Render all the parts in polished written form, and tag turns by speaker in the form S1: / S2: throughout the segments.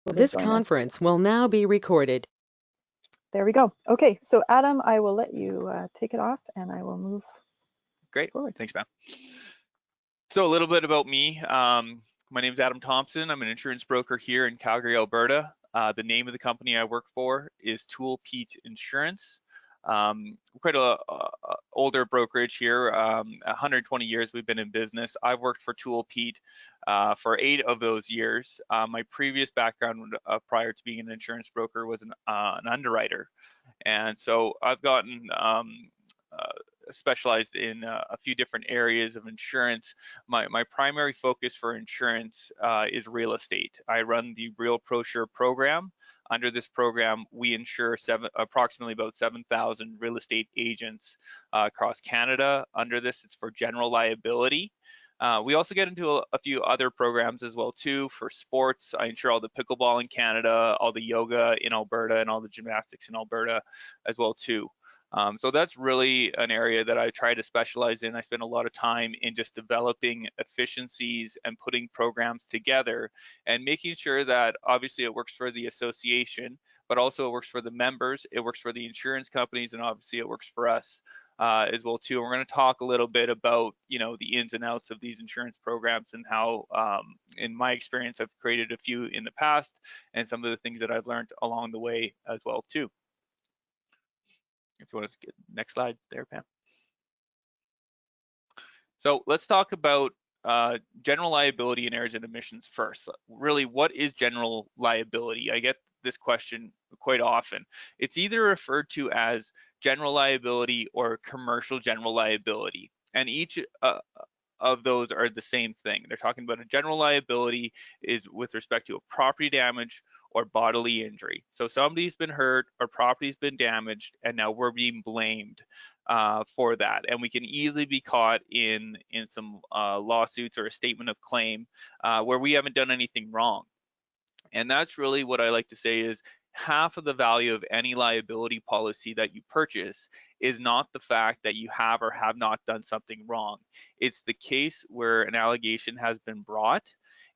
S1: This conference will now be recorded.
S2: There we go. Okay, so Adam, I will let you take it off and I will move
S3: Great.
S2: forward.
S3: Thanks, Pam. So a little bit about me. My name is Adam Thompson. I'm an insurance broker here in Calgary, Alberta. The name of the company I work for is Tool Pete Insurance. Quite a older brokerage here. 120 years we've been in business. I've worked for Tool Pete for 8 of those years. My previous background prior to being an insurance broker was an underwriter, and so I've gotten specialized in a few different areas of insurance. My primary focus for insurance is real estate. I run the Real ProSure program. Under this program, we insure approximately about 7,000 real estate agents across Canada. Under this, it's for general liability. We also get into a few other programs as well too for sports. I insure all the pickleball in Canada, all the yoga in Alberta, and all the gymnastics in Alberta as well too. So that's really an area that I try to specialize in. I spend a lot of time in just developing efficiencies and putting programs together and making sure that obviously it works for the association, but also it works for the members, it works for the insurance companies, and obviously it works for us as well too. And we're going to talk a little bit about, you know, the ins and outs of these insurance programs and how, in my experience, I've created a few in the past and some of the things that I've learned along the way as well too. If you want to get next slide there, Pam. So let's talk about general liability and errors and omissions first. Really, what is general liability? I get this question quite often. It's either referred to as general liability or commercial general liability, and each of those are the same thing. They're talking about a general liability is with respect to a property damage or bodily injury. So somebody's been hurt or property's been damaged, and now we're being blamed for that. And we can easily be caught in some lawsuits or a statement of claim where we haven't done anything wrong. And that's really what I like to say is half of the value of any liability policy that you purchase is not the fact that you have or have not done something wrong. It's the case where an allegation has been brought,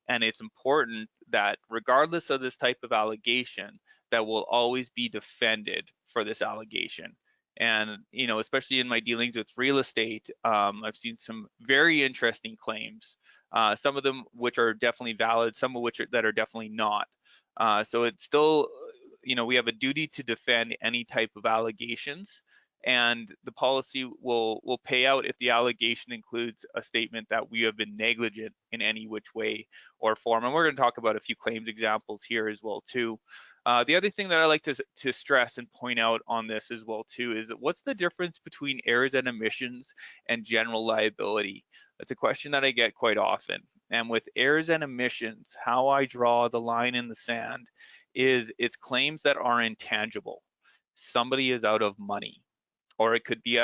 S3: and it's important that regardless of this type of allegation, that will always be defended for this allegation. And, you know, especially in my dealings with real estate, I've seen some very interesting claims, some of them which are definitely valid, some of which that are definitely not. So it's still, you know, we have a duty to defend any type of allegations, and the policy will pay out if the allegation includes a statement that we have been negligent in any which way or form. And we're going to talk about a few claims examples here as well too. The other thing that I like to stress and point out on this as well too is that what's the difference between errors and omissions and general liability? That's a question that I get quite often. And with errors and omissions, how I draw the line in the sand is it's claims that are intangible. Somebody is out of money, or it could be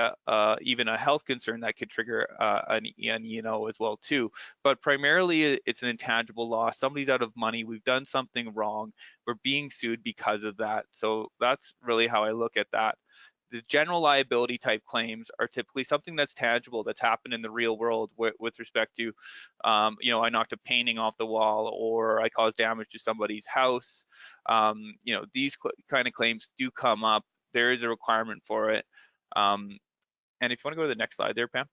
S3: even a health concern that could trigger an E&O as well too. But primarily it's an intangible loss. Somebody's out of money, we've done something wrong, we're being sued because of that. So that's really how I look at that. The general liability type claims are typically something that's tangible, that's happened in the real world with respect to, you know, I knocked a painting off the wall, or I caused damage to somebody's house. You know, these kind of claims do come up. There is a requirement for it. And if you want to go to the next slide there, Pam.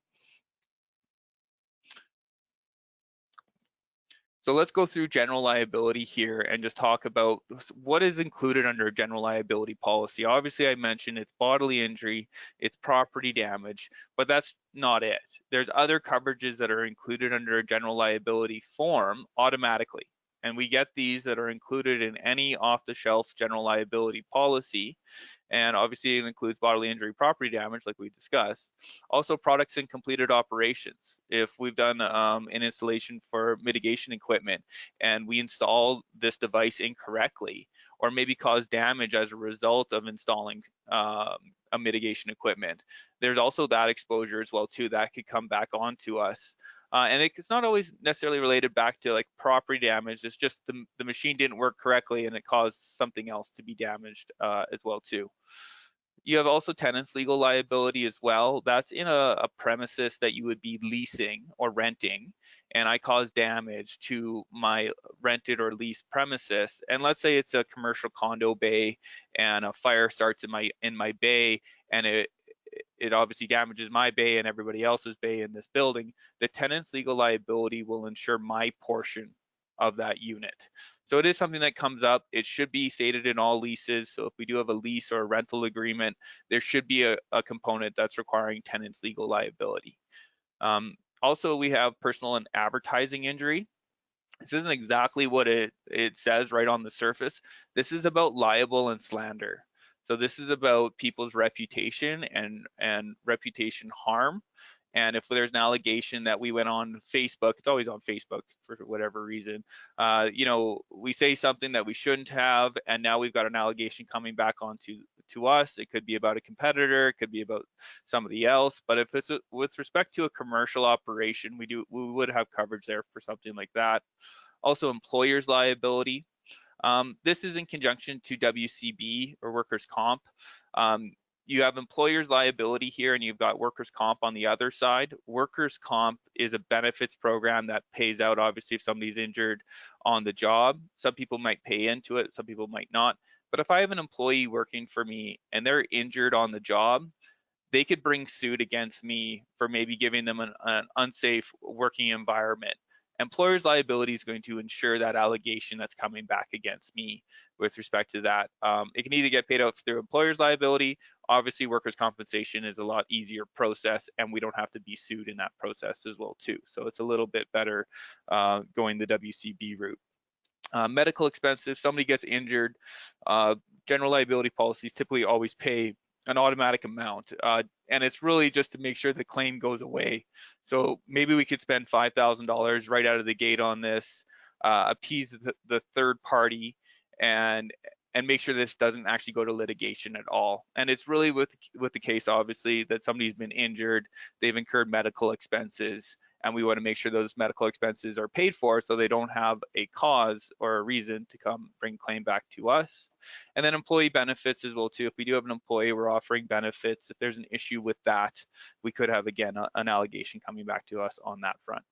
S3: So let's go through general liability here and just talk about what is included under a general liability policy. Obviously, I mentioned it's bodily injury, it's property damage, but that's not it. There's other coverages that are included under a general liability form automatically. And we get these that are included in any off-the-shelf general liability policy. And obviously it includes bodily injury, property damage, like we discussed. Also products and completed operations. If we've done an installation for mitigation equipment and we install this device incorrectly, or maybe cause damage as a result of installing a mitigation equipment, there's also that exposure as well too that could come back onto us. And it's not always necessarily related back to like property damage. It's just the machine didn't work correctly and it caused something else to be damaged as well too. You have also tenant's legal liability as well. That's in a premises that you would be leasing or renting, and I cause damage to my rented or leased premises, and let's say it's a commercial condo bay and a fire starts in my bay, and it obviously damages my bay and everybody else's bay in this building, the tenant's legal liability will insure my portion of that unit. So it is something that comes up. It should be stated in all leases. So if we do have a lease or a rental agreement, there should be a component that's requiring tenant's legal liability. Also, we have personal and advertising injury. This isn't exactly what it says right on the surface. This is about libel and slander. So this is about people's reputation and reputation harm. And if there's an allegation that we went on Facebook, it's always on Facebook for whatever reason, you know, we say something that we shouldn't have, and now we've got an allegation coming back onto to us. It could be about a competitor, it could be about somebody else. But if it's with respect to a commercial operation, we would have coverage there for something like that. Also, employer's liability. This is in conjunction to WCB or workers' comp. You have employer's liability here and you've got workers' comp on the other side. Workers' comp is a benefits program that pays out obviously if somebody's injured on the job. Some people might pay into it, some people might not. But if I have an employee working for me and they're injured on the job, they could bring suit against me for maybe giving them an unsafe working environment. Employer's liability is going to ensure that allegation that's coming back against me with respect to that. It can either get paid out through employer's liability. Obviously, workers' compensation is a lot easier process, and we don't have to be sued in that process as well too. So it's a little bit better going the WCB route. Medical expenses, somebody gets injured, general liability policies typically always pay an automatic amount, and it's really just to make sure the claim goes away. So maybe we could spend $5,000 right out of the gate on this, appease the third party, and make sure this doesn't actually go to litigation at all. And it's really with the case, obviously, that somebody's been injured, they've incurred medical expenses, and we want to make sure those medical expenses are paid for so they don't have a cause or a reason to come bring claim back to us. And then employee benefits as well too. If we do have an employee, we're offering benefits. If there's an issue with that, we could have, again, an allegation coming back to us on that front.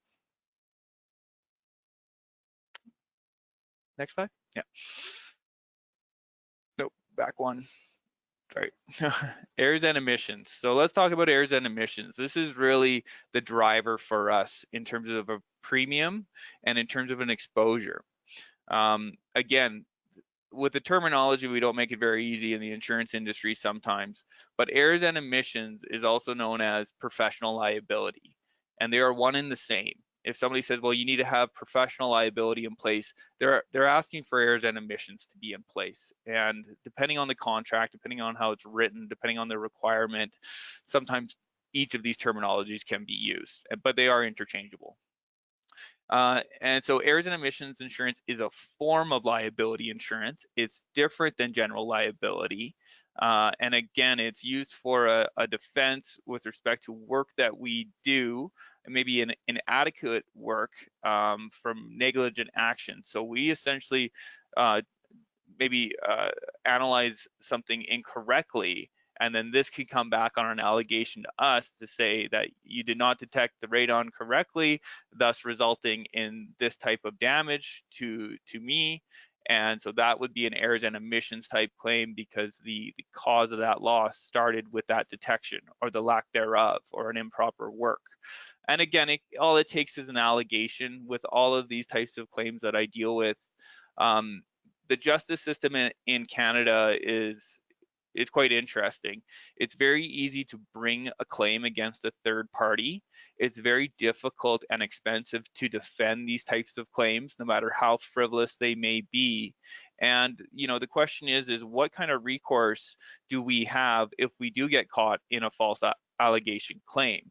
S3: Next slide. Yeah. Nope, back one. Sorry. Errors and omissions. So let's talk about errors and omissions. This is really the driver for us in terms of a premium and in terms of an exposure. Again, with the terminology, we don't make it very easy in the insurance industry sometimes, but errors and omissions is also known as professional liability, and they are one and the same. If somebody says, well, you need to have professional liability in place, they're asking for errors and omissions to be in place. And depending on the contract, depending on how it's written, depending on the requirement, sometimes each of these terminologies can be used, but they are interchangeable. And so errors and omissions insurance is a form of liability insurance. It's different than general liability. And again, it's used for a defense with respect to work that we do, and maybe an inadequate work from negligent action. So we essentially maybe analyze something incorrectly, and then this could come back on an allegation to us to say that you did not detect the radon correctly, thus resulting in this type of damage to me. And so that would be an errors and omissions type claim because the cause of that loss started with that detection or the lack thereof or an improper work. And again, all it takes is an allegation. With all of these types of claims that I deal with, the justice system in Canada is quite interesting. It's very easy to bring a claim against a third party. It's very difficult and expensive to defend these types of claims, no matter how frivolous they may be. And you know, the question is what kind of recourse do we have if we do get caught in a false allegation claim?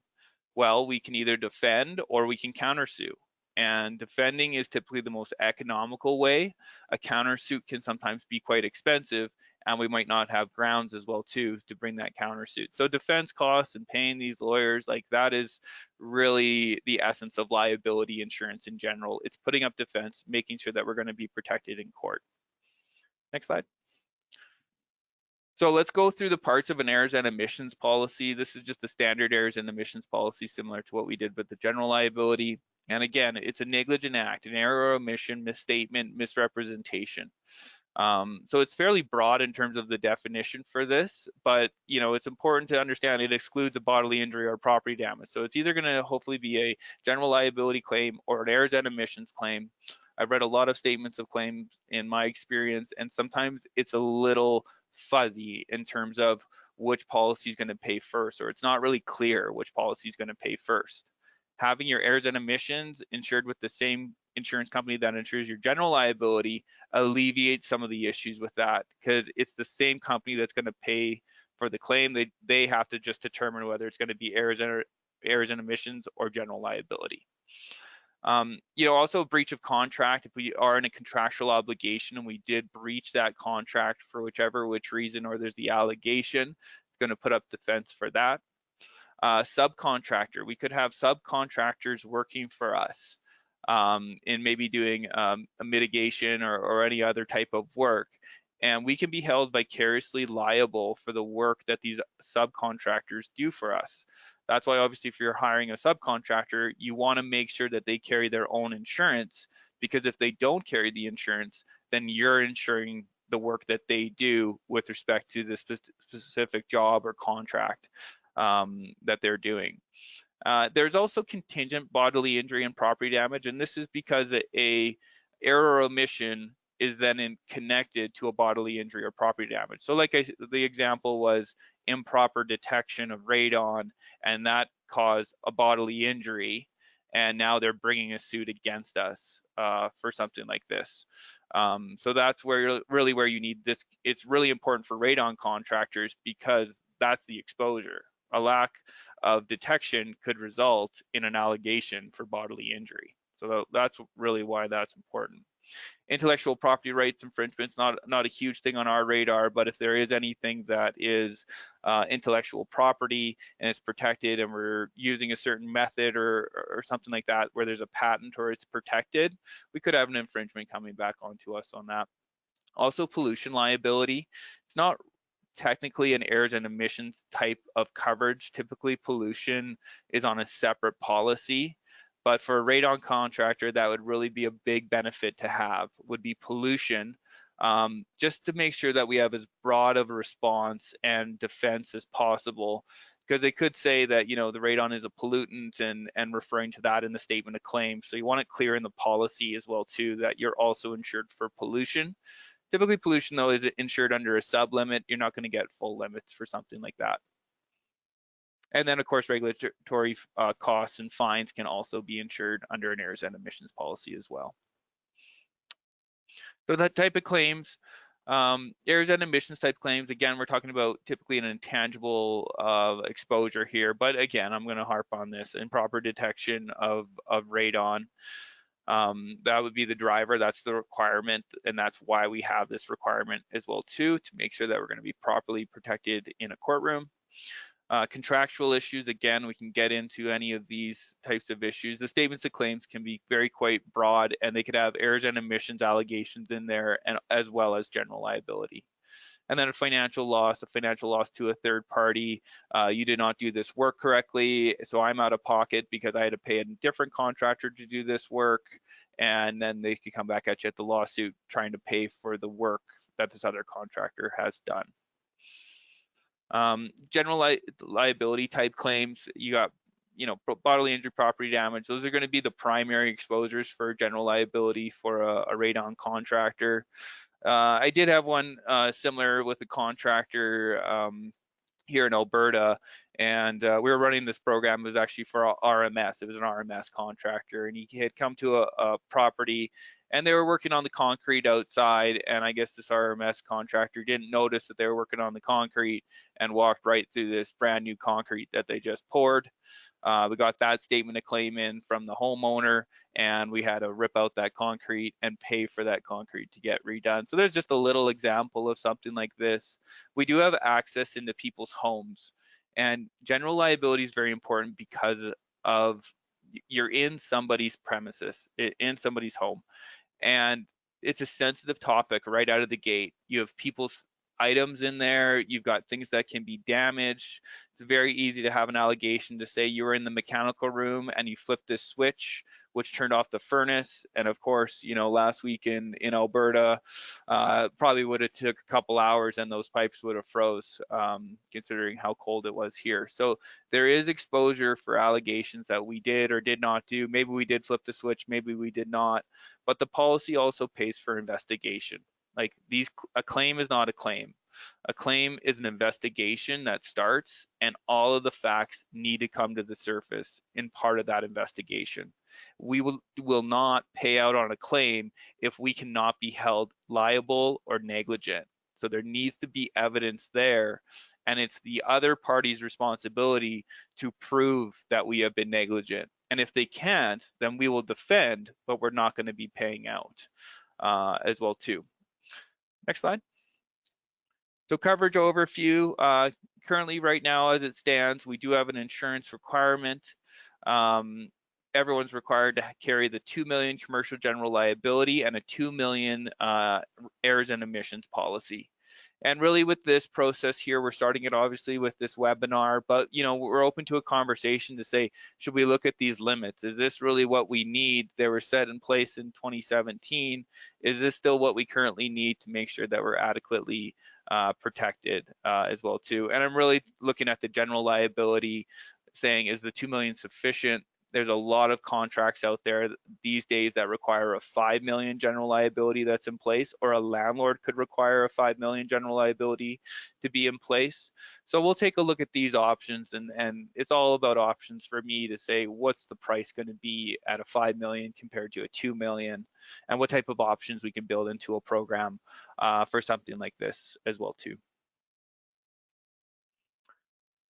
S3: Well, we can either defend or we can countersue. And defending is typically the most economical way. A countersuit can sometimes be quite expensive, and we might not have grounds as well too to bring that countersuit. So defense costs and paying these lawyers, like that is really the essence of liability insurance in general. It's putting up defense, making sure that we're going to be protected in court. Next slide. So let's go through the parts of an errors and omissions policy. This is just a standard errors and omissions policy, similar to what we did with the general liability. And again, it's a negligent act, an error, omission, misstatement, misrepresentation. So it's fairly broad in terms of the definition for this, but it's important to understand it excludes a bodily injury or property damage. So it's either going to hopefully be a general liability claim or an errors and omissions claim. I've read a lot of statements of claims in my experience, and sometimes it's a little fuzzy in terms of which policy is going to pay first, or it's not really clear which policy is going to pay first. Having your errors and omissions insured with the same insurance company that insures your general liability alleviates some of the issues with that, because it's the same company that's going to pay for the claim. They have to just determine whether it's going to be errors and omissions or general liability. Also breach of contract. If we are in a contractual obligation and we did breach that contract for which reason, or there's the allegation, it's going to put up defense for that. Subcontractor. We could have subcontractors working for us in maybe doing a mitigation or any other type of work. And we can be held vicariously liable for the work that these subcontractors do for us. That's why obviously if you're hiring a subcontractor, you want to make sure that they carry their own insurance, because if they don't carry the insurance, then you're insuring the work that they do with respect to the specific job or contract that they're doing. There's also contingent bodily injury and property damage, and this is because a error or omission is then connected to a bodily injury or property damage. So like the example was improper detection of radon, and that caused a bodily injury, and now they're bringing a suit against us for something like this. So that's where you need this. It's really important for radon contractors because that's the exposure. A lack of detection could result in an allegation for bodily injury. So that's really why that's important. Intellectual property rights infringements, not a huge thing on our radar, but if there is anything that is intellectual property and it's protected and we're using a certain method or something like that where there's a patent or it's protected, we could have an infringement coming back onto us on that. Also, pollution liability. It's not technically an errors and omissions type of coverage. Typically, pollution is on a separate policy. But for a radon contractor, that would really be a big benefit to have, would be pollution, just to make sure that we have as broad of a response and defense as possible. Because they could say that, the radon is a pollutant and referring to that in the statement of claim. So you want it clear in the policy as well, too, that you're also insured for pollution. Typically, pollution, though, is insured under a sub-limit. You're not going to get full limits for something like that. And then, of course, regulatory costs and fines can also be insured under an errors and omissions policy as well. So that type of claims, errors and omissions type claims, again, we're talking about typically an intangible exposure here. But again, I'm going to harp on this: improper detection of radon. That would be the driver. That's the requirement, and that's why we have this requirement as well too, to make sure that we're going to be properly protected in a courtroom. Contractual issues, again, we can get into any of these types of issues. The statements of claims can be quite broad, and they could have errors and omissions allegations in there, and as well as general liability. And then a financial loss to a third party. You did not do this work correctly, so I'm out of pocket because I had to pay a different contractor to do this work, and then they could come back at you at the lawsuit trying to pay for the work that this other contractor has done. General liability type claims, you got bodily injury, property damage. Those are going to be the primary exposures for general liability for a radon contractor. I did have one similar with a contractor here in Alberta, and we were running this program. It was actually for RMS. It was an RMS contractor, and he had come to a property, and they were working on the concrete outside, and I guess this RMS contractor didn't notice that they were working on the concrete and walked right through this brand new concrete that they just poured. We got that statement of claim in from the homeowner, and we had to rip out that concrete and pay for that concrete to get redone. So there's just a little example of something like this. We do have access into people's homes, and general liability is very important because of you're in somebody's premises, in somebody's home, and it's a sensitive topic right out of the gate. You have people's items in there, you've got things that can be damaged. It's very easy to have an allegation to say you were in the mechanical room and you flipped this switch, which turned off the furnace. And of course, you know, last week in Alberta, probably would have took a couple hours and those pipes would have froze, considering how cold it was here. So there is exposure for allegations that we did or did not do. Maybe we did flip the switch, maybe we did not. But the policy also pays for investigation. Like a claim is not a claim. A claim is an investigation that starts, and all of the facts need to come to the surface in part of that investigation. We will not pay out on a claim if we cannot be held liable or negligent. So there needs to be evidence there, and it's the other party's responsibility to prove that we have been negligent. And if they can't, then we will defend, but we're not going to be paying out as well too. Next slide. So coverage overview. Currently, right now, as it stands, we do have an insurance requirement. Everyone's required to carry the 2 million commercial general liability and a 2 million errors and emissions policy. And really with this process here, we're starting it obviously with this webinar, but you know, we're open to a conversation to say, should we look at these limits? Is this really what we need? They were set in place in 2017. Is this still what we currently need to make sure that we're adequately protected as well too? And I'm really looking at the general liability, saying, is the 2 million sufficient? There's a lot of contracts out there these days that require a 5 million general liability that's in place, or a landlord could require a 5 million general liability to be in place. So we'll take a look at these options, and it's all about options for me to say, what's the price going to be at a 5 million compared to a 2 million, and what type of options we can build into a program for something like this as well too.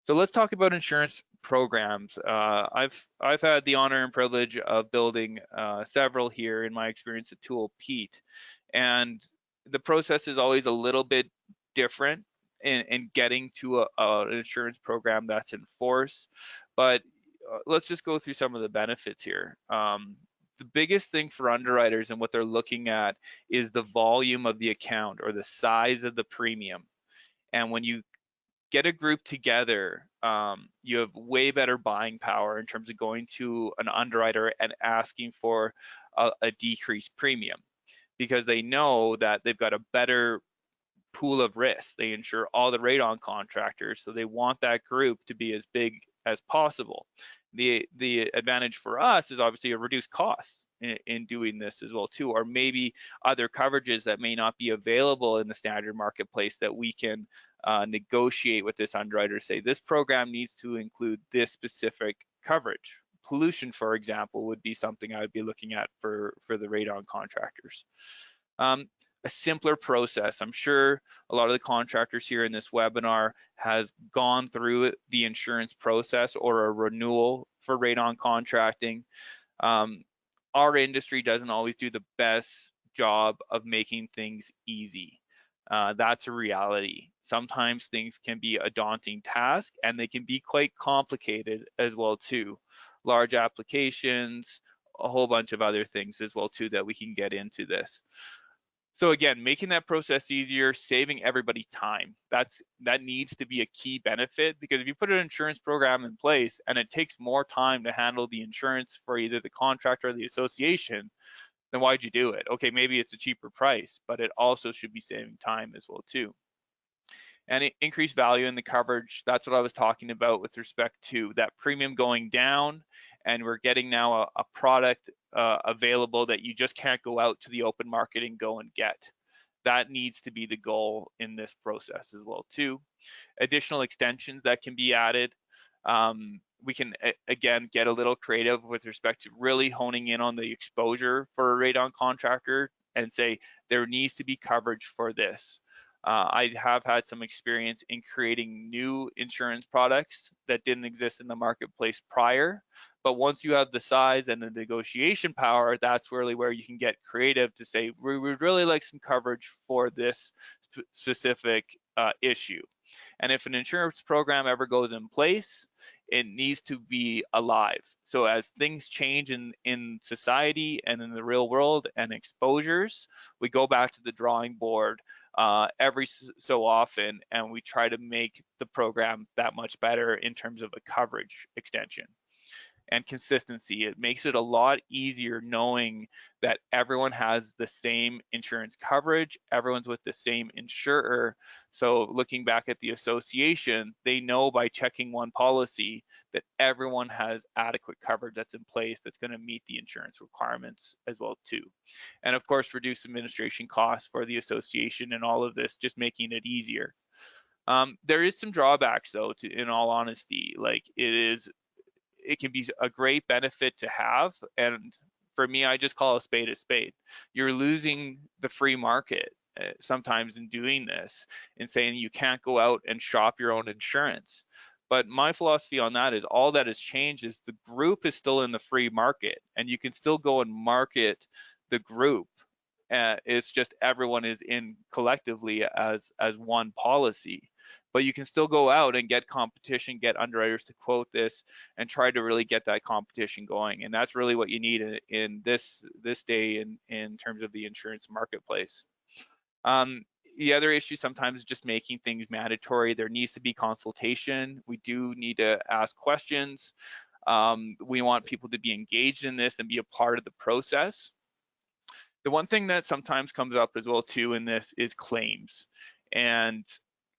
S3: So let's talk about insurance programs. I've had the honor and privilege of building several here in my experience at Tool Pete, and the process is always a little bit different in getting to an insurance program that's in force. But let's just go through some of the benefits here. The biggest thing for underwriters and what they're looking at is the volume of the account or the size of the premium. And when you get a group together, you have way better buying power in terms of going to an underwriter and asking for a decreased premium, because they know that they've got a better pool of risk. They insure all the radon contractors, so they want that group to be as big as possible. The advantage for us is obviously a reduced cost in doing this as well too, or maybe other coverages that may not be available in the standard marketplace that we can negotiate with this underwriter to say this program needs to include this specific coverage. Pollution, for example, would be something I would be looking at for the radon contractors. A simpler process. I'm sure a lot of the contractors here in this webinar has gone through the insurance process or a renewal for radon contracting. Our industry doesn't always do the best job of making things easy. That's a reality. Sometimes things can be a daunting task, and they can be quite complicated as well too. Large applications, a whole bunch of other things as well too that we can get into this. So again, making that process easier, saving everybody time. That needs to be a key benefit, because if you put an insurance program in place and it takes more time to handle the insurance for either the contractor or the association, then why'd you do it? Okay, maybe it's a cheaper price, but it also should be saving time as well too. And increased value in the coverage, that's what I was talking about with respect to that premium going down, and we're getting now a product available that you just can't go out to the open market and go and get. That needs to be the goal in this process as well too. Additional extensions that can be added. We can, again, get a little creative with respect to really honing in on the exposure for a radon contractor and say there needs to be coverage for this. I have had some experience in creating new insurance products that didn't exist in the marketplace prior, but once you have the size and the negotiation power, that's really where you can get creative to say, we would really like some coverage for this specific issue. And if an insurance program ever goes in place, it needs to be alive. So as things change in society and in the real world and exposures, we go back to the drawing board every so often, and we try to make the program that much better in terms of a coverage extension and consistency. It makes it a lot easier knowing that everyone has the same insurance coverage, everyone's with the same insurer. So looking back at the association, they know by checking one policy that everyone has adequate coverage that's in place that's going to meet the insurance requirements as well too. And of course, reduce administration costs for the association and all of this, just making it easier. There is some drawbacks though, in all honesty. Like it can be a great benefit to have. And for me, I just call a spade a spade. You're losing the free market sometimes in doing this and saying you can't go out and shop your own insurance. But my philosophy on that is all that has changed is the group is still in the free market and you can still go and market the group. It's just everyone is in collectively as one policy. But you can still go out and get competition, get underwriters to quote this, and try to really get that competition going. And that's really what you need in this day in terms of the insurance marketplace. The other issue sometimes is just making things mandatory. There needs to be consultation. We do need to ask questions. We want people to be engaged in this and be a part of the process. The one thing that sometimes comes up as well too in this is claims, and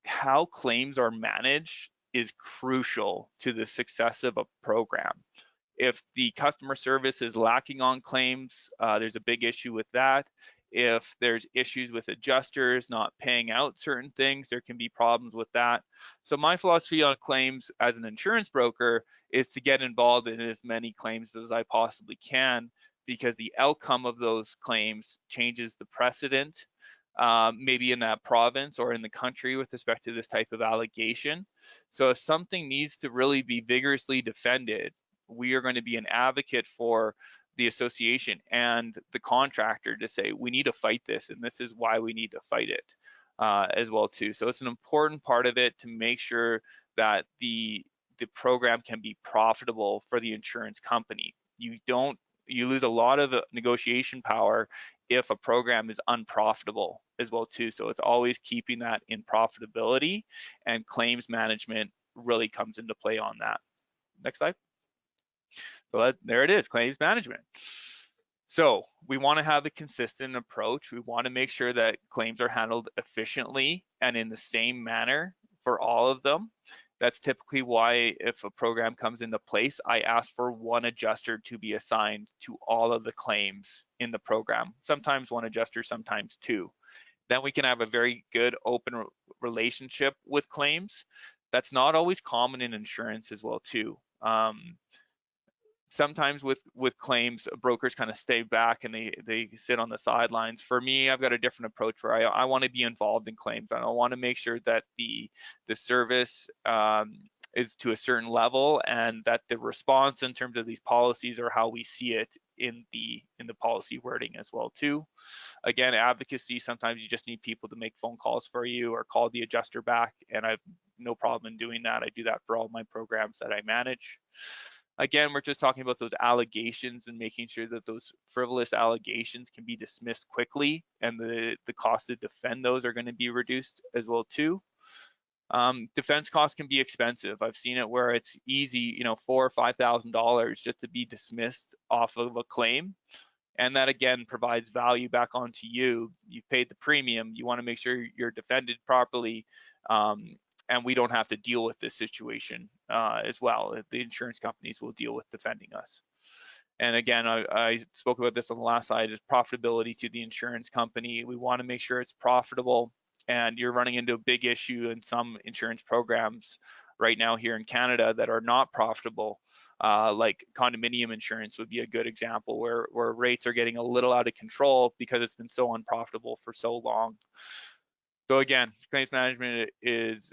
S3: how claims are managed is crucial to the success of a program. If the customer service is lacking on claims, there's a big issue with that. If there's issues with adjusters not paying out certain things, there can be problems with that. So my philosophy on claims as an insurance broker is to get involved in as many claims as I possibly can, because the outcome of those claims changes the precedent, maybe in that province or in the country with respect to this type of allegation. So if something needs to really be vigorously defended, we are going to be an advocate for the association and the contractor to say, we need to fight this, and this is why we need to fight it as well too. So it's an important part of it to make sure that the program can be profitable for the insurance company. You lose a lot of negotiation power if a program is unprofitable as well too. So it's always keeping that in profitability, and claims management really comes into play on that. Next slide. So there it is, claims management. So we want to have a consistent approach. We want to make sure that claims are handled efficiently and in the same manner for all of them. That's typically why if a program comes into place, I ask for one adjuster to be assigned to all of the claims in the program. Sometimes one adjuster, sometimes two. Then we can have a very good open relationship with claims. That's not always common in insurance as well too. Sometimes with claims, brokers kind of stay back and they sit on the sidelines. For me, I've got a different approach where I want to be involved in claims. I want to make sure that the service is to a certain level, and that the response in terms of these policies are how we see it in the policy wording as well too. Again, advocacy, sometimes you just need people to make phone calls for you or call the adjuster back, and I have no problem in doing that. I do that for all my programs that I manage. Again, we're just talking about those allegations and making sure that those frivolous allegations can be dismissed quickly, and the cost to defend those are going to be reduced as well too. Defense costs can be expensive. I've seen it where it's easy, $4,000 or $5,000 just to be dismissed off of a claim. And that again provides value back onto you. You've paid the premium. You want to make sure you're defended properly, and we don't have to deal with this situation as well. The insurance companies will deal with defending us. And again, I spoke about this on the last slide, is profitability to the insurance company. We want to make sure it's profitable, and you're running into a big issue in some insurance programs right now here in Canada that are not profitable. Like condominium insurance would be a good example where rates are getting a little out of control because it's been so unprofitable for so long. So again, claims management is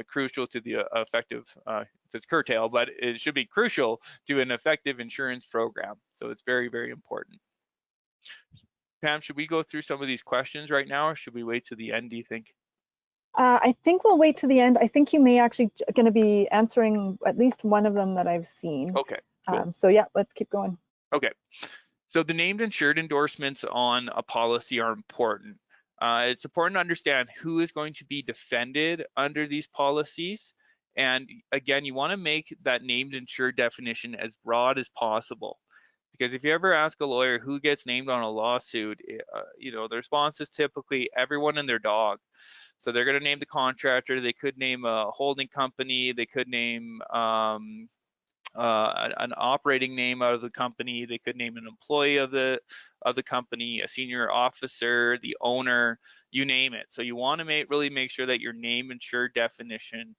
S3: crucial to the effective, it's curtail, but it should be crucial to an effective insurance program. So it's very, very important. Pam, should we go through some of these questions right now, or should we wait to the end, do you think?
S2: I think we'll wait to the end. I think you may actually going to be answering at least one of them that I've seen.
S3: Okay, cool.
S2: So yeah, let's keep going.
S3: Okay, so the named insured endorsements on a policy are important. It's important to understand who is going to be defended under these policies. And again, you want to make that named insured definition as broad as possible. Because if you ever ask a lawyer who gets named on a lawsuit, the response is typically everyone and their dog. So they're going to name the contractor. They could name a holding company. They could name an operating name out of the company. They could name an employee of the company, a senior officer, the owner, you name it. So you want to really make sure that your name insured definition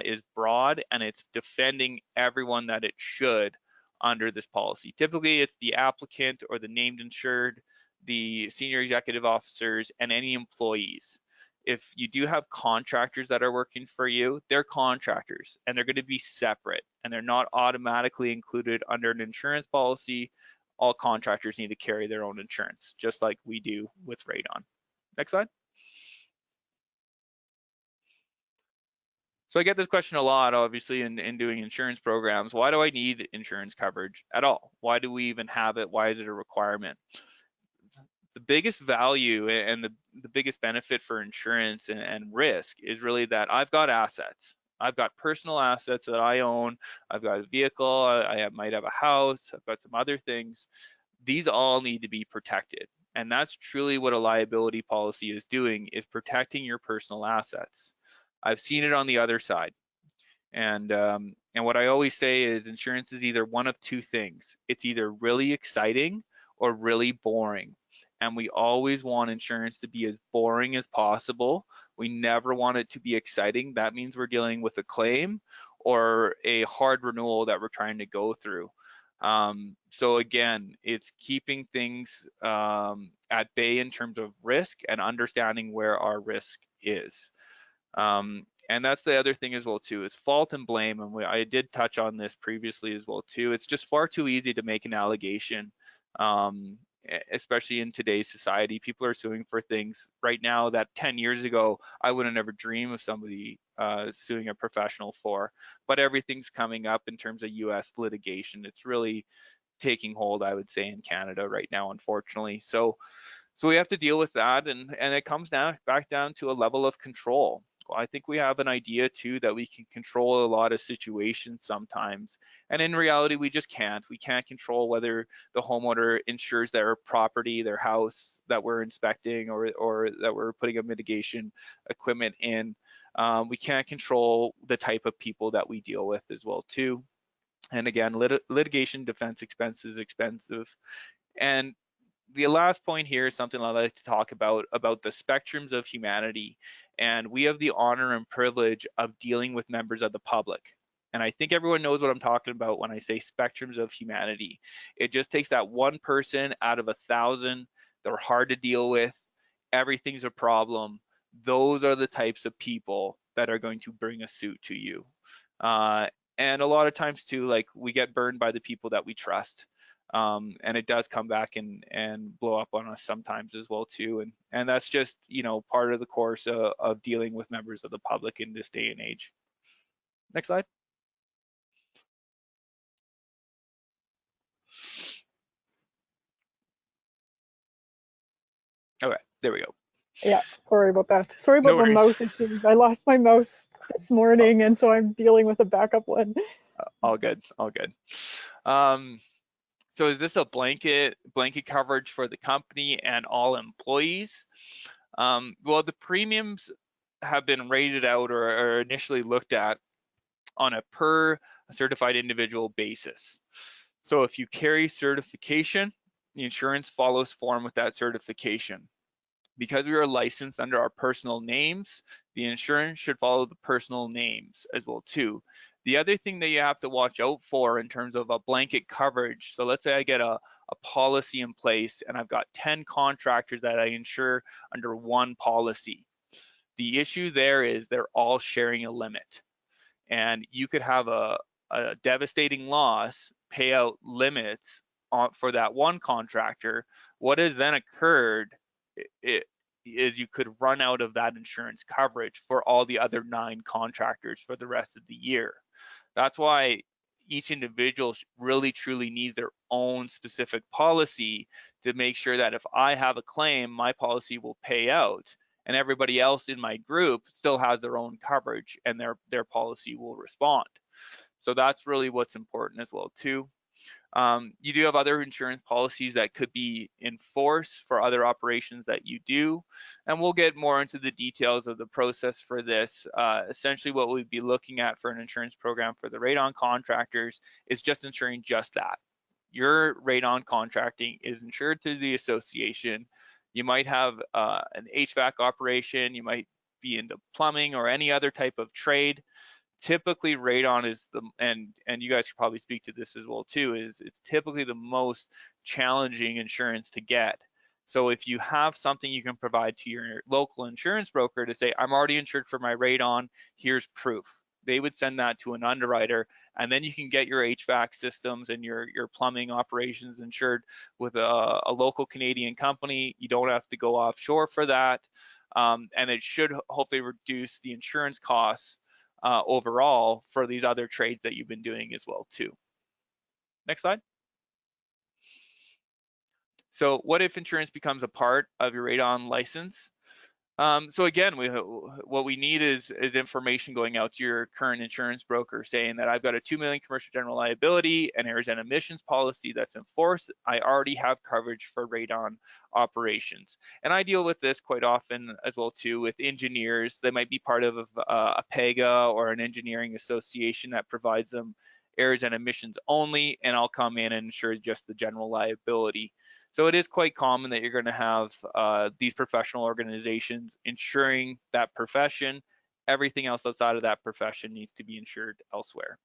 S3: is broad and it's defending everyone that it should under this policy. Typically, it's the applicant or the named insured, the senior executive officers, and any employees. If you do have contractors that are working for you, they're contractors and they're going to be separate and they're not automatically included under an insurance policy. All contractors need to carry their own insurance, just like we do with Radon. Next slide. So I get this question a lot, obviously, in doing insurance programs. Why do I need insurance coverage at all? Why do we even have it? Why is it a requirement? The biggest value and the biggest benefit for insurance and risk is really that I've got assets. I've got personal assets that I own. I've got a vehicle. I might have a house. I've got some other things. These all need to be protected. And that's truly what a liability policy is doing, is protecting your personal assets. I've seen it on the other side. And what I always say is insurance is either one of two things. It's either really exciting or really boring. And we always want insurance to be as boring as possible. We never want it to be exciting. That means we're dealing with a claim or a hard renewal that we're trying to go through. So again, it's keeping things at bay in terms of risk and understanding where our risk is. And that's the other thing as well too, is fault and blame. And I did touch on this previously as well too. It's just far too easy to make an allegation, especially in today's society. People are suing for things right now that 10 years ago, I would have never dreamed of somebody suing a professional for. But everything's coming up in terms of US litigation. It's really taking hold, I would say, in Canada right now, unfortunately. So we have to deal with that, and it comes back down to a level of control. Well, I think we have an idea too that we can control a lot of situations sometimes, and in reality we just can't. We can't control whether the homeowner insures their property, their house that we're inspecting or that we're putting a mitigation equipment in. We can't control the type of people that we deal with as well too. And again, litigation defense expense is expensive. And the last point here is something I'd like to talk about the spectrums of humanity. And we have the honor and privilege of dealing with members of the public. And I think everyone knows what I'm talking about when I say spectrums of humanity. It just takes that one person out of 1,000. They're hard to deal with. Everything's a problem. Those are the types of people that are going to bring a suit to you. And a lot of times too, like, we get burned by the people that we trust. And it does come back and blow up on us sometimes as well too, and that's just, part of the course of dealing with members of the public in this day and age. Next slide. Okay, there we go.
S2: Yeah, sorry about that. Sorry about
S3: No
S2: the
S3: worries.
S2: mouse issues. I lost my mouse this morning, and so I'm dealing with a backup one.
S3: All good, all good. So is this a blanket coverage for the company and all employees? Well, the premiums have been rated out or initially looked at on a per certified individual basis. So if you carry certification, the insurance follows form with that certification. Because we are licensed under our personal names, the insurance should follow the personal names as well too. The other thing that you have to watch out for in terms of a blanket coverage, so let's say I get a policy in place and I've got 10 contractors that I insure under one policy. The issue there is they're all sharing a limit. And you could have a devastating loss, payout limits for that one contractor. What has then occurred is you could run out of that insurance coverage for all the other 9 contractors for the rest of the year. That's why each individual really truly needs their own specific policy to make sure that if I have a claim, my policy will pay out, and everybody else in my group still has their own coverage and their policy will respond. So that's really what's important as well too. You do have other insurance policies that could be in force for other operations that you do, and we'll get more into the details of the process for this. Essentially, what we'd be looking at for an insurance program for the radon contractors is just ensuring just that. Your radon contracting is insured through the association. You might have an HVAC operation, you might be into plumbing or any other type of trade. Typically radon is and you guys could probably speak to this as well too, is it's typically the most challenging insurance to get. So if you have something you can provide to your local insurance broker to say, I'm already insured for my radon, here's proof. They would send that to an underwriter, and then you can get your HVAC systems and your plumbing operations insured with a local Canadian company. You don't have to go offshore for that. And it should hopefully reduce the insurance costs overall for these other trades that you've been doing as well too. Next slide. So what if insurance becomes a part of your radon license? So again, what we need is information going out to your current insurance broker saying that I've got a $2 million commercial general liability and errors and emissions policy that's in force. I already have coverage for radon operations. And I deal with this quite often as well too with engineers. They might be part of a PEGA or an engineering association that provides them errors and emissions only, and I'll come in and insure just the general liability. So it is quite common that you're going to have these professional organizations insuring that profession. Everything else outside of that profession needs to be insured elsewhere.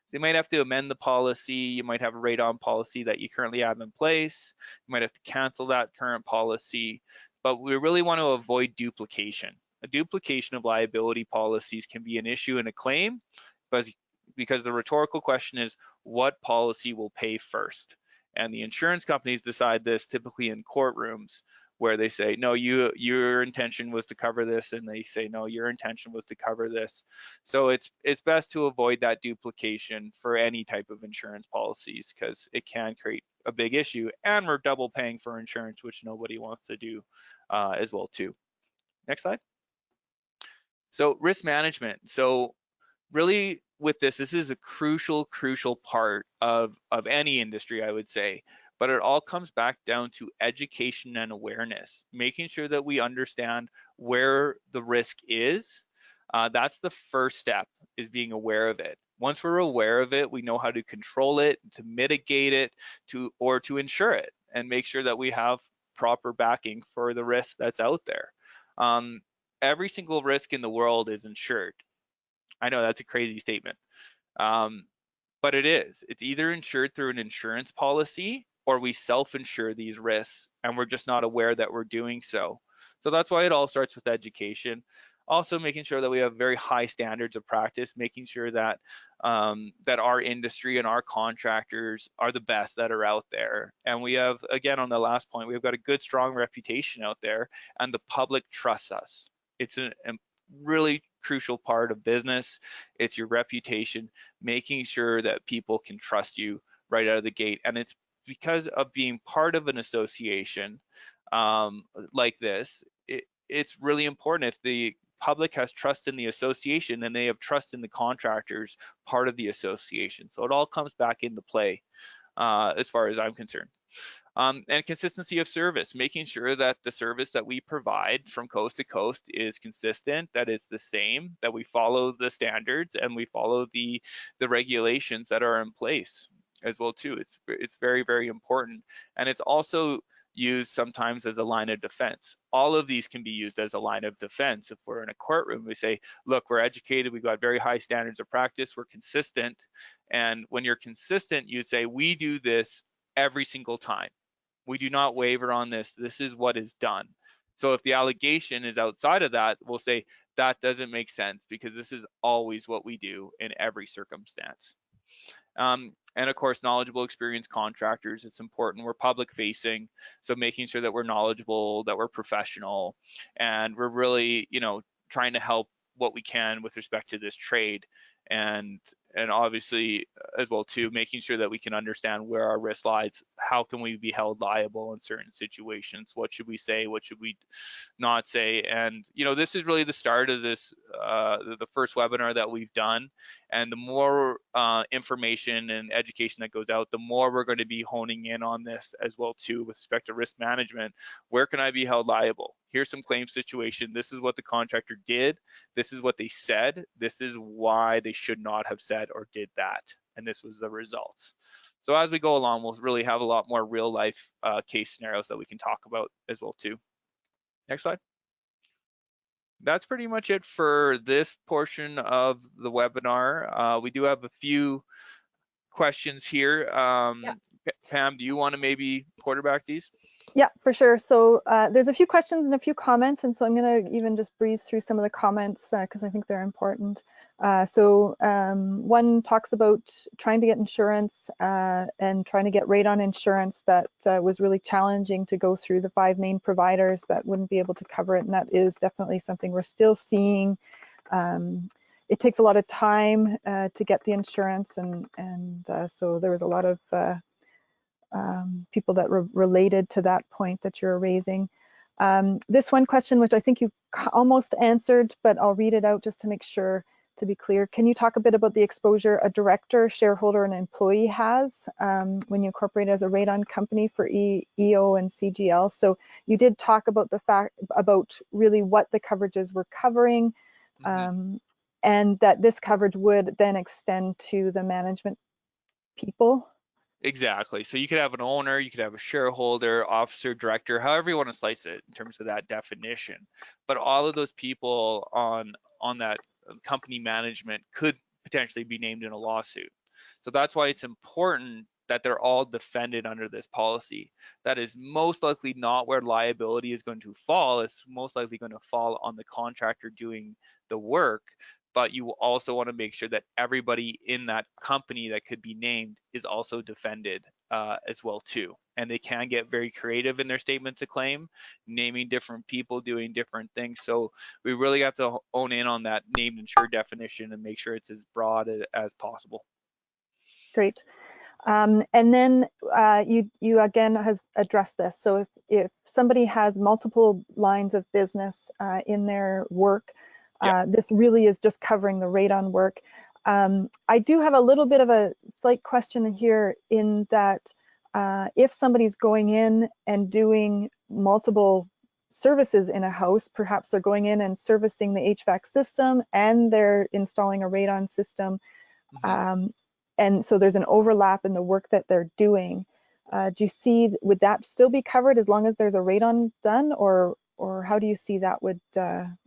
S3: So you might have to amend the policy. You might have a radon policy that you currently have in place. You might have to cancel that current policy, but we really want to avoid duplication. A duplication of liability policies can be an issue in a claim, but because the rhetorical question is, what policy will pay first? And the insurance companies decide this typically in courtrooms where they say, no, your intention was to cover this, and they say, no, your intention was to cover this. So it's best to avoid that duplication for any type of insurance policies because it can create a big issue, and we're double paying for insurance, which nobody wants to do as well too. Next slide. So risk management. So really with this is a crucial part of any industry, I would say, but it all comes back down to education and awareness, making sure that we understand where the risk is. That's the first step, is being aware of it. Once we're aware of it, we know how to control it, to mitigate it, or to insure it, and make sure that we have proper backing for the risk that's out there. Every single risk in the world is insured. I know that's a crazy statement, but it is. It's either insured through an insurance policy or we self-insure these risks and we're just not aware that we're doing so. So that's why it all starts with education. Also making sure that we have very high standards of practice, making sure that that our industry and our contractors are the best that are out there. And we have, again, on the last point, we've got a good, strong reputation out there and the public trusts us. It's a really crucial part of business. It's your reputation, making sure that people can trust you right out of the gate. And it's because of being part of an association like this, it's really important. If the public has trust in the association, then they have trust in the contractors, part of the association. So it all comes back into play as far as I'm concerned. And consistency of service, making sure that the service that we provide from coast to coast is consistent, that it's the same, that we follow the standards and we follow the regulations that are in place as well too. It's very, very important. And it's also used sometimes as a line of defense. All of these can be used as a line of defense. If we're in a courtroom, we say, look, we're educated, we've got very high standards of practice, we're consistent. And when you're consistent, you say, we do this every single time. We do not waver on this. This is what is done. So if the allegation is outside of that, we'll say that doesn't make sense because this is always what we do in every circumstance. And of course, knowledgeable, experienced contractors. It's important. We're public facing, so making sure that we're knowledgeable, that we're professional, and we're really, trying to help what we can with respect to this trade, and obviously as well too, making sure that we can understand where our risk lies. How can we be held liable in certain situations? What should we say? What should we not say? And this is really the start of this, the first webinar that we've done. And the more information and education that goes out, the more we're going to be honing in on this as well too, with respect to risk management. Where can I be held liable? Here's some claim situation. This is what the contractor did. This is what they said. This is why they should not have said or did that. And this was the results. So as we go along, we'll really have a lot more real life case scenarios that we can talk about as well too. Next slide. That's pretty much it for this portion of the webinar. We do have a few questions here.
S2: Yeah.
S3: Pam, do you want to maybe quarterback these?
S2: Yeah, for sure. So there's a few questions and a few comments, and so I'm going to even just breeze through some of the comments because I think they're important. One talks about trying to get insurance and trying to get radon insurance that was really challenging to go through the 5 main providers that wouldn't be able to cover it, and that is definitely something we're still seeing. It takes a lot of time to get the insurance, and so there was a lot of people that related to that point that you're raising. This one question, which I think you almost answered, but I'll read it out just to make sure to be clear. Can you talk a bit about the exposure a director, shareholder, and employee has when you incorporate as a radon company for EO and CGL? So you did talk about the fact about really what the coverages were covering, and that this coverage would then extend to the management people.
S3: Exactly. So you could have an owner, you could have a shareholder, officer, director, however you want to slice it in terms of that definition. But all of those people on that company management could potentially be named in a lawsuit. So that's why it's important that they're all defended under this policy. That is most likely not where liability is going to fall. It's most likely going to fall on the contractor doing the work. But you also want to make sure that everybody in that company that could be named is also defended as well too. And they can get very creative in their statements of claim, naming different people, doing different things. So we really have to hone in on that named insured definition and make sure it's as broad as possible.
S2: Great. And then you again has addressed this. So if somebody has multiple lines of business in their work, this really is just covering the radon work. I do have a little bit of a slight question here in that if somebody's going in and doing multiple services in a house, perhaps they're going in and servicing the HVAC system and they're installing a radon system. And so there's an overlap in the work that they're doing. Do you see, would that still be covered as long as there's a radon done, or how do you see that would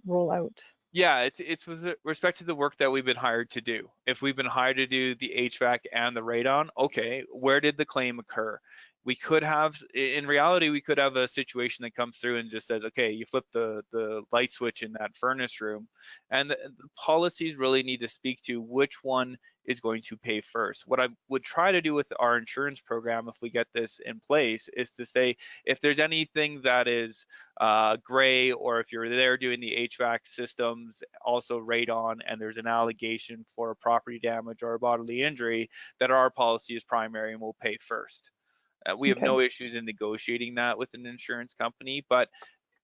S2: roll out?
S3: Yeah, it's with respect to the work that we've been hired to do. If we've been hired to do the HVAC and the radon, okay, where did the claim occur? We could have, in reality, we could have a situation that comes through and just says, okay, you flip the light switch in that furnace room, and the policies really need to speak to which one is going to pay first. What I would try to do with our insurance program, if we get this in place, is to say, if there's anything that is gray, or if you're there doing the HVAC systems, also radon, and there's an allegation for property damage or a bodily injury, that our policy is primary and will pay first. We have no issues in negotiating that with an insurance company, but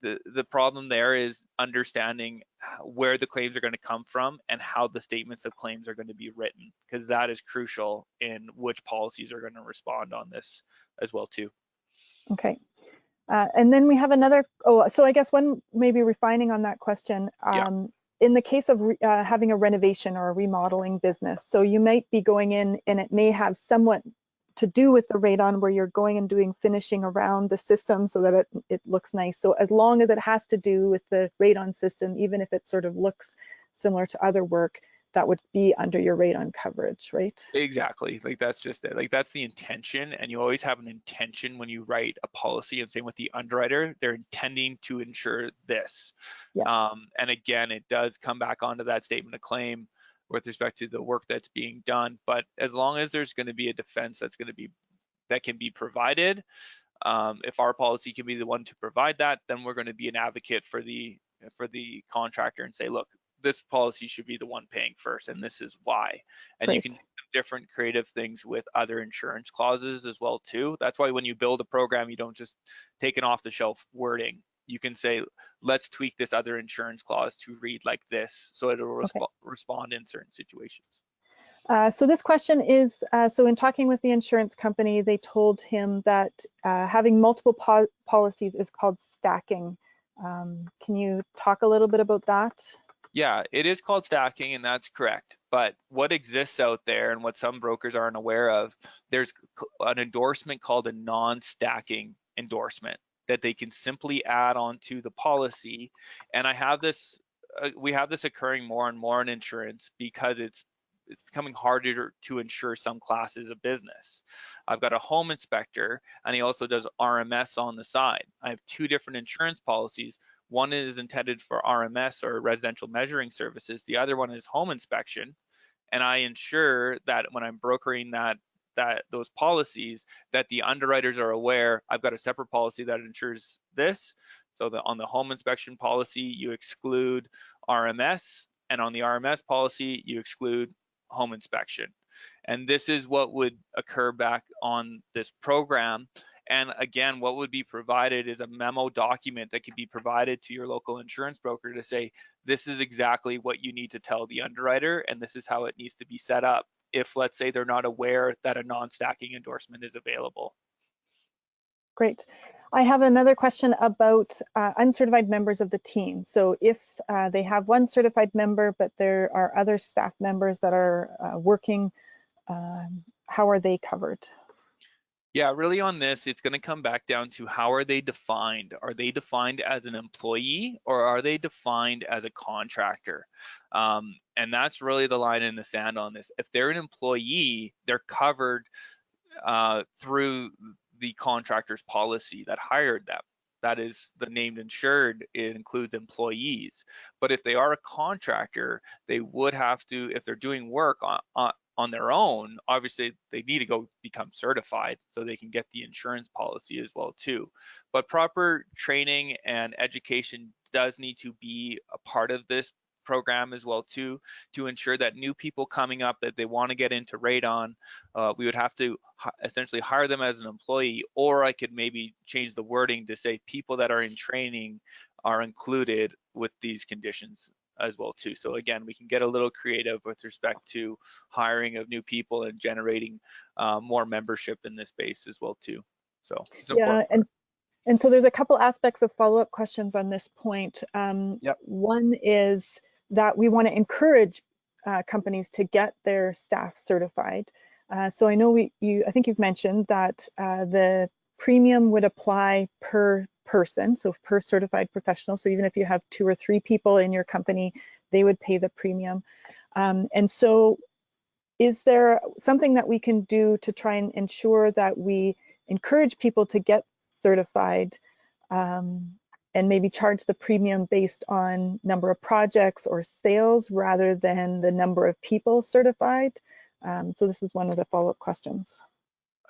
S3: the problem there is understanding where the claims are going to come from and how the statements of claims are going to be written, because that is crucial in which policies are going to respond on this as well too.
S2: Okay. And then we have another, so I guess one maybe refining on that question. In the case of having a renovation or a remodeling business, so you might be going in and it may have somewhat to do with the radon, where you're going and doing finishing around the system so that it looks nice. So as long as it has to do with the radon system, even if it sort of looks similar to other work, that would be under your radon coverage, right?
S3: Exactly. Like that's just it. Like that's the intention, and you always have an intention when you write a policy. And same with the underwriter, they're intending to insure this. And again, it does come back onto that statement of claim. with respect to the work that's being done. But as long as there's going to be a defense that can be provided, if our policy can be the one to provide that, then we're going to be an advocate for the contractor and say, look, this policy should be the one paying first, and this is why. And
S2: Great.
S3: you can do different creative things with other insurance clauses as well too. That's why when you build a program, you don't just take an off-the-shelf wording. You can say, let's tweak this other insurance clause to read like this, so it'll respond in certain situations.
S2: So this question is, so in talking with the insurance company, they told him that having multiple policies is called stacking. Can you talk a little bit about that?
S3: Yeah, it is called stacking, and that's correct. But what exists out there and what some brokers aren't aware of, there's an endorsement called a non-stacking endorsement that they can simply add onto the policy. And I have this, we have this occurring more and more in insurance because it's becoming harder to insure some classes of business. I've got a home inspector, and he also does RMS on the side. I have two different insurance policies. One is intended for RMS, or residential measuring services. The other one is home inspection. And I ensure that when I'm brokering those policies, that the underwriters are aware I've got a separate policy that insures this. So on the home inspection policy, you exclude RMS, and on the RMS policy, you exclude home inspection. And this is what would occur back on this program. And again, what would be provided is a memo document that could be provided to your local insurance broker to say, this is exactly what you need to tell the underwriter, and this is how it needs to be set up if, let's say, they're not aware that a non-stacking endorsement is available.
S2: Great. I have another question about uncertified members of the team. So if they have one certified member, but there are other staff members that are working, how are they covered?
S3: Yeah, really on this, it's going to come back down to how are they defined? Are they defined as an employee, or are they defined as a contractor? And that's really the line in the sand on this. If they're an employee, they're covered through the contractor's policy that hired them. That is the named insured. It includes employees. But if they are a contractor, they would have to, if they're doing work on their own, obviously they need to go become certified so they can get the insurance policy as well too. But proper training and education does need to be a part of this program as well too, to ensure that new people coming up that they want to get into radon, we would have to essentially hire them as an employee, or I could maybe change the wording to say people that are in training are included with these conditions as well too. So again, we can get a little creative with respect to hiring of new people and generating more membership in this space as well too. So it's important.
S2: And so there's a couple aspects of follow-up questions on this point. One is that we want to encourage companies to get their staff certified. So I know I think you've mentioned that the premium would apply per person, so per certified professional. So even if you have 2 or 3 people in your company, they would pay the premium. And so is there something that we can do to try and ensure that we encourage people to get certified, and maybe charge the premium based on number of projects or sales rather than the number of people certified? So this is one of the follow-up questions.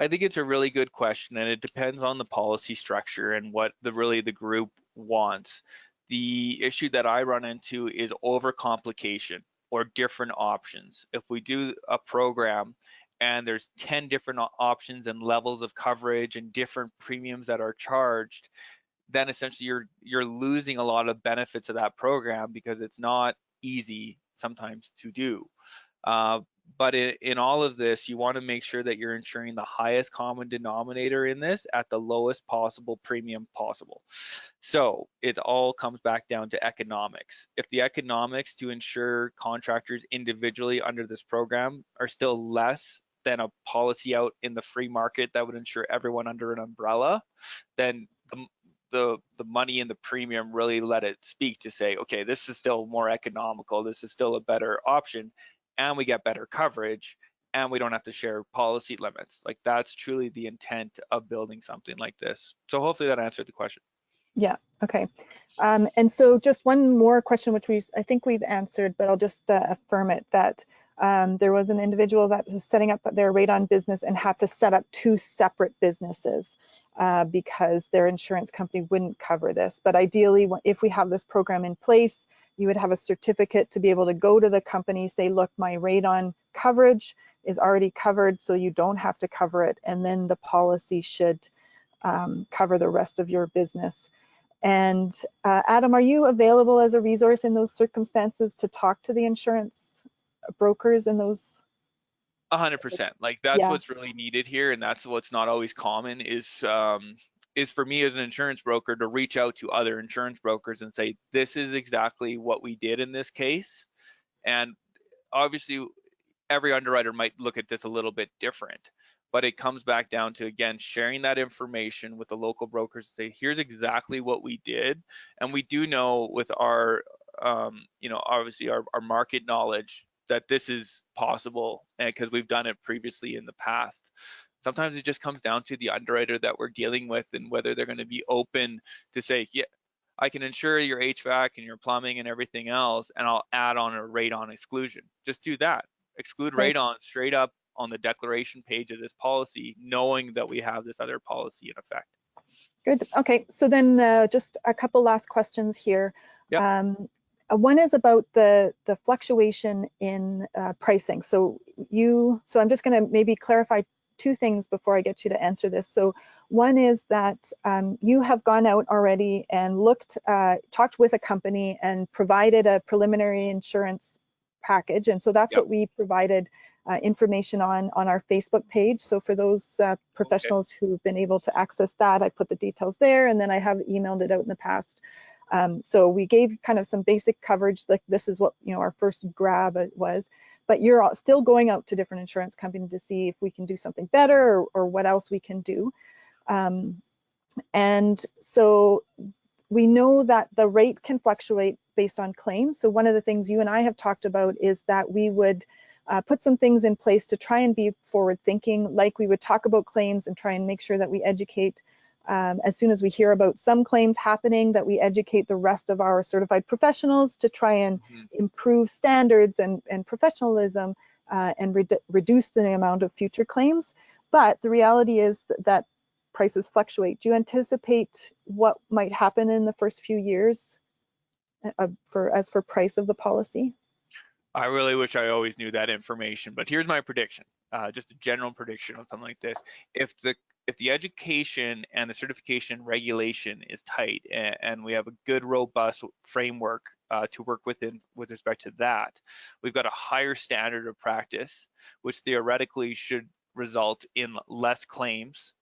S3: I think it's a really good question, and it depends on the policy structure and what the group wants. The issue that I run into is overcomplication or different options. If we do a program and there's 10 different options and levels of coverage and different premiums that are charged, then essentially you're losing a lot of benefits of that program because it's not easy sometimes to do. But in all of this, you want to make sure that you're ensuring the highest common denominator in this at the lowest possible premium possible. So it all comes back down to economics. If the economics to insure contractors individually under this program are still less than a policy out in the free market that would insure everyone under an umbrella, then the money and the premium really let it speak to say, okay, this is still more economical, this is still a better option, and we get better coverage, and we don't have to share policy limits. Like, that's truly the intent of building something like this. So hopefully that answered the question.
S2: Yeah, okay. And so just one more question, which I think we've answered, but I'll just affirm it, that there was an individual that was setting up their radon business and had to set up 2 separate businesses because their insurance company wouldn't cover this. But ideally, if we have this program in place, you would have a certificate to be able to go to the company, say, look, my radon coverage is already covered, so you don't have to cover it. And then the policy should cover the rest of your business. And Adam, are you available as a resource in those circumstances to talk to the insurance brokers in those?
S3: 100%. Like that's
S2: Yeah,
S3: what's really needed here, and that's what's not always common is for me as an insurance broker to reach out to other insurance brokers and say, this is exactly what we did in this case. And obviously, every underwriter might look at this a little bit different, but it comes back down to, again, sharing that information with the local brokers to say, here's exactly what we did. And we do know with our, obviously our market knowledge that this is possible, and because we've done it previously in the past. Sometimes it just comes down to the underwriter that we're dealing with and whether they're going to be open to say, yeah, I can insure your HVAC and your plumbing and everything else, and I'll add on a radon exclusion. Just do that. Exclude
S2: great,
S3: radon straight up on the declaration page of this policy, knowing that we have this other policy in effect.
S2: good. Okay, so then just a couple last questions here.
S3: Yep.
S2: One is about the fluctuation in pricing. So I'm just going to maybe clarify 2 things before I get you to answer this. So one is that you have gone out already and talked with a company and provided a preliminary insurance package. And so that's
S3: Yep.
S2: what we provided information on our Facebook page. So for those professionals who've been able to access that, I put the details there, and then I have emailed it out in the past. So we gave kind of some basic coverage, like this is what our first grab was, but you're still going out to different insurance companies to see if we can do something better or what else we can do. And so we know that the rate can fluctuate based on claims. So one of the things you and I have talked about is that we would put some things in place to try and be forward thinking, like we would talk about claims and try and make sure that we educate as soon as we hear about some claims happening, that we educate the rest of our certified professionals to try and improve standards and professionalism and reduce the amount of future claims. But the reality is that prices fluctuate. Do you anticipate what might happen in the first few years as for price of the policy?
S3: I really wish I always knew that information, but here's my prediction, just a general prediction on something like this. If the education and the certification regulation is tight and we have a good, robust framework to work within with respect to that, we've got a higher standard of practice, which theoretically should result in less claims,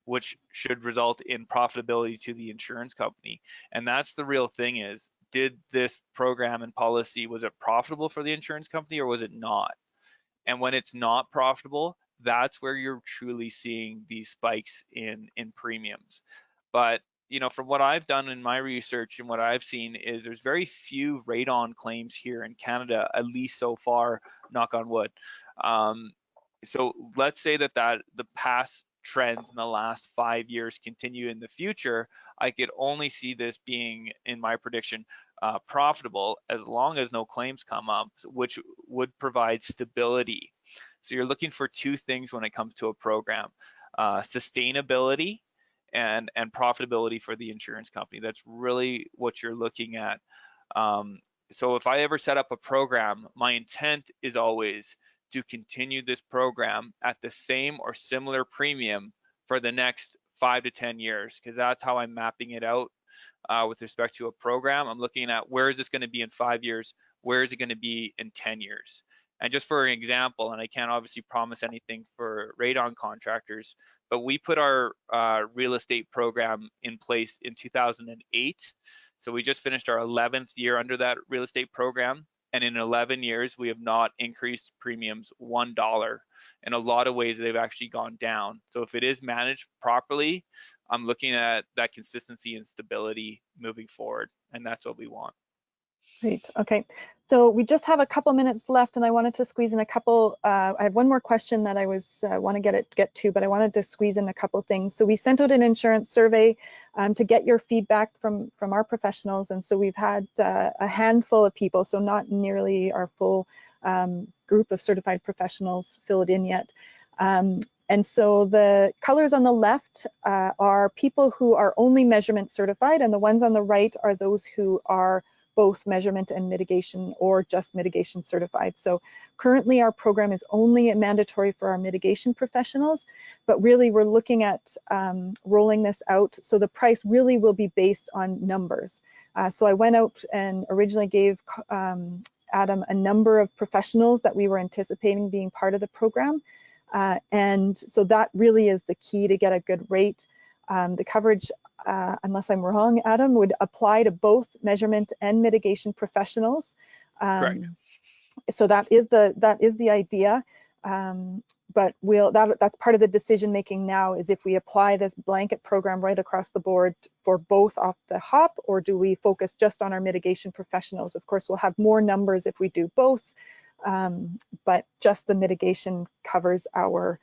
S3: which should result in profitability to the insurance company. And that's the real thing is, did this program and policy, was it profitable for the insurance company or was it not? And when it's not profitable, that's where you're truly seeing these spikes in premiums. But from what I've done in my research and what I've seen is there's very few radon claims here in Canada, at least so far, knock on wood. So let's say that the past trends in the last 5 years continue in the future, I could only see this being, in my prediction, profitable as long as no claims come up, which would provide stability. So you're looking for 2 things when it comes to a program: sustainability and profitability for the insurance company. That's really what you're looking at. So if I ever set up a program, my intent is always to continue this program at the same or similar premium for the next 5 to 10 years, because that's how I'm mapping it out with respect to a program. I'm looking at where is this going to be in 5 years, where is it going to be in 10 years. And just for an example, and I can't obviously promise anything for radon contractors, but we put our real estate program in place in 2008. So we just finished our 11th year under that real estate program. And in 11 years, we have not increased premiums $1. In a lot of ways, they've actually gone down. So if it is managed properly, I'm looking at that consistency and stability moving forward, and that's what we want.
S2: Great. Okay. So we just have a couple minutes left, and I wanted to squeeze in a couple. I have one more question that I want to get to, but I wanted to squeeze in a couple things. So we sent out an insurance survey to get your feedback from our professionals, and so we've had a handful of people, so not nearly our full group of certified professionals fill it in yet. And so the colors on the left are people who are only measurement certified, and the ones on the right are those who are both measurement and mitigation, or just mitigation certified. So currently our program is only mandatory for our mitigation professionals, but really we're looking at rolling this out. So the price really will be based on numbers. So I went out and originally gave Adam a number of professionals that we were anticipating being part of the program. And so that really is the key to get a good rate. The coverage, unless I'm wrong, Adam, would apply to both measurement and mitigation professionals.
S3: Correct.
S2: So that is the idea. But that's part of the decision making now, is if we apply this blanket program right across the board for both off the hop, or do we focus just on our mitigation professionals? Of course, we'll have more numbers if we do both, but just the mitigation covers our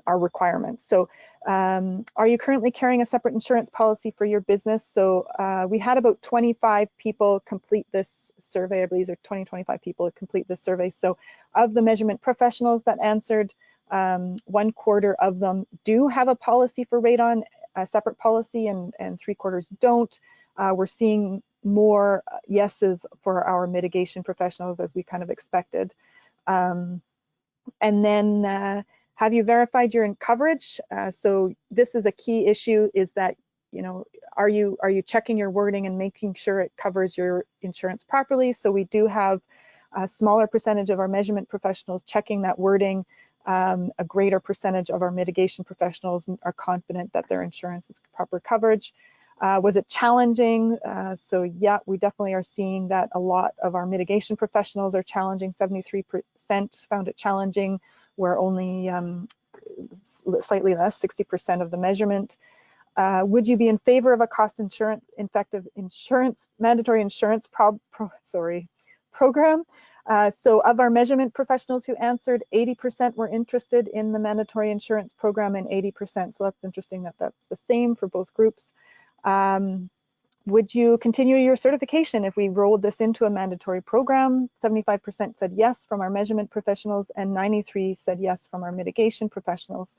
S2: requirements. So are you currently carrying a separate insurance policy for your business? So we had about 25 people complete this survey, I believe, or 25 people complete this survey. So of the measurement professionals that answered, 1/4 of them do have a policy for radon, a separate policy, and 3/4 don't. We're seeing more yeses for our mitigation professionals, as we kind of expected. And then have you verified your coverage? So this is a key issue, is that, you know, are you checking your wording and making sure it covers your insurance properly? So we do have a smaller percentage of our measurement professionals checking that wording. A greater percentage of our mitigation professionals are confident that their insurance is proper coverage. Was it challenging? So yeah, we definitely are seeing that a lot of our mitigation professionals are challenging. 73% found it challenging, where only slightly less, 60% of the measurement. Would you be in favor of a cost effective mandatory insurance program? So of our measurement professionals who answered, 80% were interested in the mandatory insurance program, and 80%. So that's interesting that that's the same for both groups. Would you continue your certification if we rolled this into a mandatory program? 75% said yes from our measurement professionals, and 93% said yes from our mitigation professionals.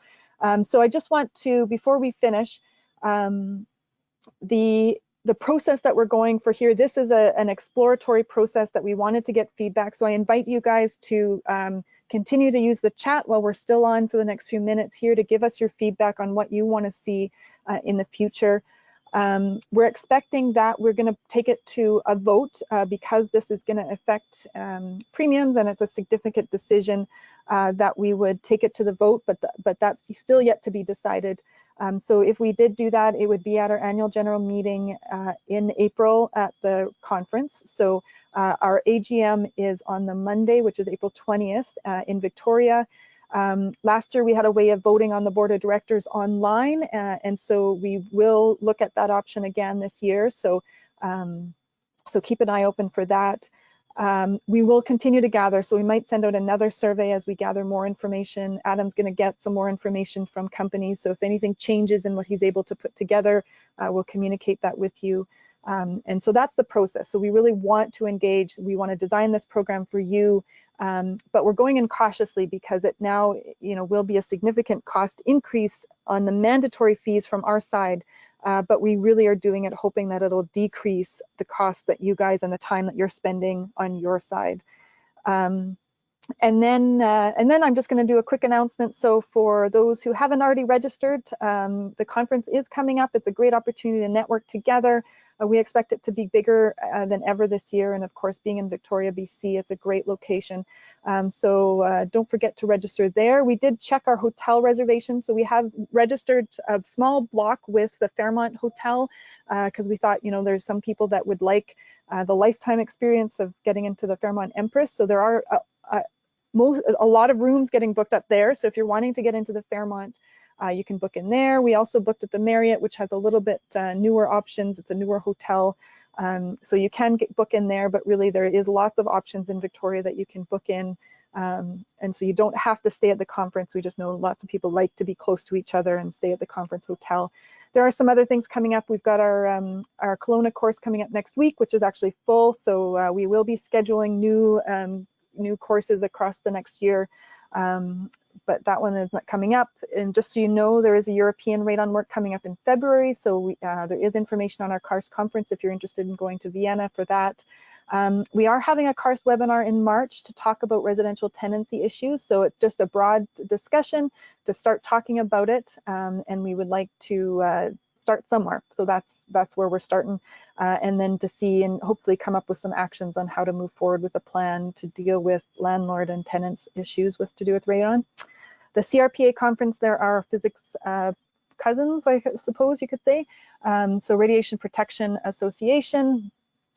S2: So I just want to, before we finish, the process that we're going for here, this is an exploratory process that we wanted to get feedback. So I invite you guys to continue to use the chat while we're still on for the next few minutes here, to give us your feedback on what you want to see in the future. We're expecting that we're going to take it to a vote because this is going to affect premiums, and it's a significant decision, that we would take it to the vote, but that's still yet to be decided. So if we did do that, it would be at our annual general meeting in April at the conference. So our AGM is on the Monday, which is April 20th in Victoria. Last year we had a way of voting on the board of directors online, and so we will look at that option again this year. So so keep an eye open for that. We will continue to gather, so we might send out another survey as we gather more information. Adam's going to get some more information from companies, so if anything changes in what he's able to put together, we'll communicate that with you. And so that's the process. So we really want to engage. We want to design this program for you, but we're going in cautiously because it now, you know, will be a significant cost increase on the mandatory fees from our side. But we really are doing it hoping that it'll decrease the costs that you guys and the time that you're spending on your side. And then I'm just going to do a quick announcement. So for those who haven't already registered, the conference is coming up. It's a great opportunity to network together. We expect it to be bigger than ever this year. And of course, being in Victoria, BC, it's a great location. So don't forget to register there. We did check our hotel reservations. So we have registered a small block with the Fairmont Hotel because we thought, you know, there's some people that would like the lifetime experience of getting into the Fairmont Empress. So there are a lot of rooms getting booked up there. So if you're wanting to get into the Fairmont, you can book in there. We also booked at the Marriott, which has a little bit newer options. It's a newer hotel. So you can book in there, but really there is lots of options in Victoria that you can book in. And so you don't have to stay at the conference. We just know lots of people like to be close to each other and stay at the conference hotel. There are some other things coming up. We've got our Kelowna course coming up next week, which is actually full. So we will be scheduling new courses across the next year. But that one is not coming up. And just so you know, there is a European Radon Work coming up in February. So there is information on our CARST conference if you're interested in going to Vienna for that. We are having a CARST webinar in March to talk about residential tenancy issues. So it's just a broad discussion to start talking about it. And we would like to start somewhere. So that's where we're starting. And then to see and hopefully come up with some actions on how to move forward with a plan to deal with landlord and tenants issues to do with radon. The CRPA conference, there are physics cousins, I suppose you could say. So Radiation Protection Association,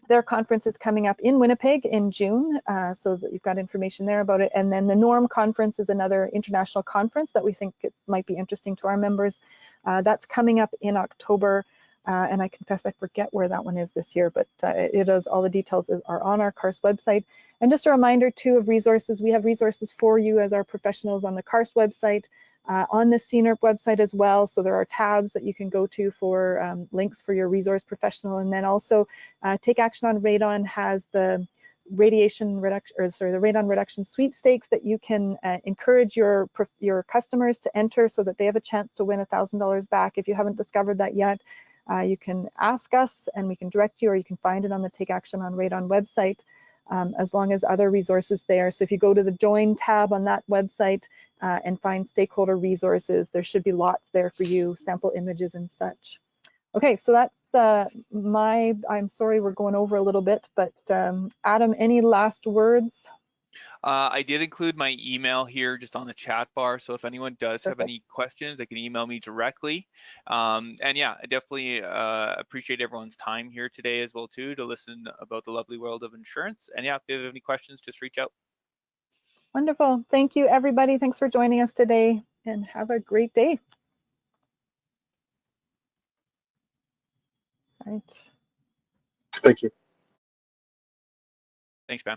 S2: their conference is coming up in Winnipeg in June, so that you've got information there about it. And then the NORM conference is another international conference that we think might be interesting to our members. That's coming up in October, and I confess I forget where that one is this year, but it is, all the details are on our CARST website. And just a reminder too of resources. We have resources for you as our professionals on the CARST website, on the C-NRPP website as well. So there are tabs that you can go to for links for your resource professional. And then also Take Action on Radon has the radiation reduction, or sorry, the radon reduction sweepstakes that you can encourage your customers to enter so that they have a chance to win $1,000 back. If you haven't discovered that yet, you can ask us and we can direct you, or you can find it on the Take Action on Radon website, as long as other resources there. So if you go to the Join tab on that website and find stakeholder resources, there should be lots there for you, sample images and such. Okay, so that's I'm sorry we're going over a little bit, but Adam, any last words?
S3: I did include my email here just on the chat bar, so if anyone does have any questions, they can email me directly. And yeah, I definitely appreciate everyone's time here today as well too, to listen about the lovely world of insurance. And yeah, if you have any questions, just reach out.
S2: Wonderful. Thank you, everybody. Thanks for joining us today, and have a great day. All right.
S4: Thank you.
S3: Thanks, Pam.